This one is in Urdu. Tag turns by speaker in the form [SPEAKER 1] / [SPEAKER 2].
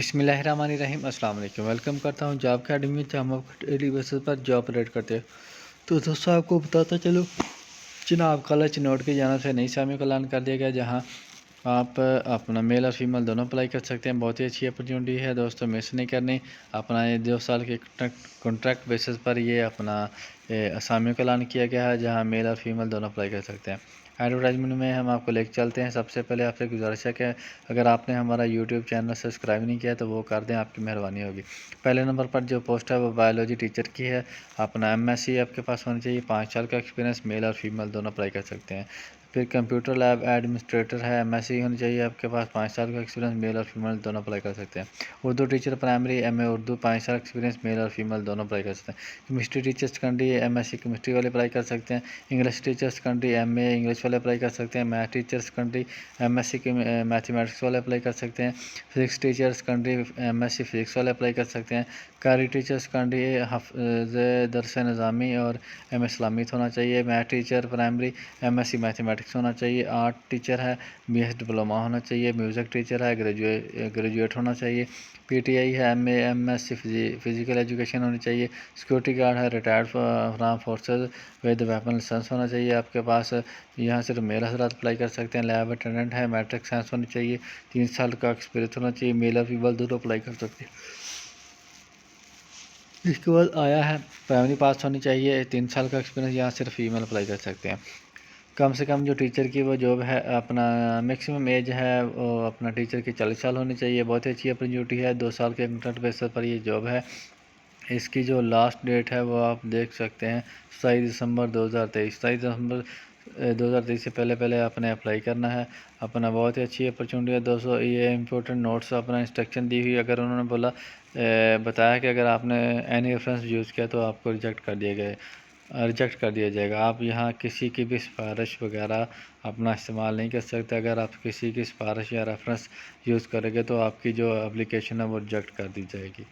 [SPEAKER 1] بسم اللہ الرحمن الرحیم۔ السلام علیکم، ویلکم کرتا ہوں جاب اکیڈمی میں، جہاں ہم آپ کو ڈیلی بیسس پر جاب اپڈیٹ کرتے ہیں۔ تو دوستوں آپ کو بتاتا چلو، جناب کالج نوٹ کی جانب سے نئی اسامی کا اعلان کر دیا گیا، جہاں آپ اپنا میل اور فیمیل دونوں اپلائی کر سکتے ہیں۔ بہت ہی اچھی اپرچونٹی ہے دوستوں، مس نہیں کرنی۔ اپنا یہ 2 سال کے کانٹریکٹ بیسس پر یہ اپنا اسامیوں کا اعلان کیا گیا ہے، جہاں میل اور فیمیل دونوں اپلائی کر سکتے ہیں۔ ایڈورٹائزمنٹ میں ہم آپ کو لے کے چلتے ہیں۔ سب سے پہلے آپ سے گزارش ہے کہ اگر آپ نے ہمارا یوٹیوب چینل سبسکرائب نہیں کیا تو وہ کر دیں، آپ کی مہربانی ہوگی۔ پہلے نمبر پر جو پوسٹ ہے وہ بایولوجی ٹیچر کی ہے۔ اپنا MS آپ کے پاس ہونی چاہیے، 5 سال کا ایکسپیرینس، میل اور فیمیل دونوں اپلائی کر سکتے ہیں۔ پھر کمپیوٹر لیب ایڈمنسٹریٹر ہے، MSc ہونی چاہیے آپ کے پاس، 5 سال کا ایکسپیرینس، میل اور فیمیل دونوں اپلائی کر سکتے ہیں۔ Urdu teacher primary MA Urdu, 5 سال ایکسپیرینس، میل اور فیمیل دونوں اپلائی کر سکتے ہیں۔ Chemistry teacher secondary MSc chemistry والے اپلائی کر سکتے ہیں۔ English teacher secondary MA English والے اپلائی کر سکتے ہیں۔ Math teacher secondary MSc mathematics والے اپلائی کر سکتے ہیں۔ Physics teacher secondary MSc physics والے اپلائی کر سکتے ہیں۔ قاری ٹیچر سیکنڈری حفظ درس نظامی اور MA اسلامیت ہونا چاہیے۔ Math teacher primary MSc mathematics ہونا چاہیے۔ آرٹ ٹیچر ہے، BS ڈپلوما ہونا چاہیے۔ میوزک ٹیچر ہے، گریجویٹ ہونا چاہیے۔ PTI ہے، MA MSc فزیکل ایجوکیشن ہونی چاہیے۔ سیکورٹی گارڈ ہے، retired from forces with weapon license ہونا چاہیے آپ کے پاس، یہاں صرف میل حضرات اپلائی کر سکتے ہیں۔ لیب اٹینڈنٹ ہے، میٹرک سائنس ہونی چاہیے، 3 سال کا ایکسپیرینس ہونا چاہیے، میل اور فیمیل دونوں اپلائی کر سکتے ہیں۔ اس کے بعد آیا ہے، پرائمری پاس ہونی چاہیے، 3 سال کا ایکسپیرینس، یہاں صرف فیمیل اپلائی کر سکتے ہیں۔ کم سے کم جو ٹیچر کی وہ جاب ہے، اپنا میکسیمم ایج ہے وہ اپنا ٹیچر کی 40 سال ہونی چاہیے۔ بہت ہی اچھی اپرچونٹی ہے، 2 سال کے کانٹریکٹ بیسس پر یہ جاب ہے۔ اس کی جو لاسٹ ڈیٹ ہے وہ آپ دیکھ سکتے ہیں، 27 دسمبر 2023۔ 27 دسمبر 2023 سے پہلے آپ نے اپلائی کرنا ہے۔ اپنا بہت ہی اچھی اپرچونٹی ہے دوستوں۔ یہ امپورٹنٹ نوٹس اپنا انسٹرکشن دی ہوئی، اگر انہوں نے بتایا کہ اگر آپ نے اینی ریفرنس یوز کیا تو آپ کو ریجیکٹ کر دیا جائے گا۔ آپ یہاں کسی کی بھی سفارش وغیرہ اپنا استعمال نہیں کر سکتے۔ اگر آپ کسی کی سفارش یا ریفرنس یوز کریں گے تو آپ کی جو اپلیکیشن ہے وہ ریجیکٹ کر دی جائے گی۔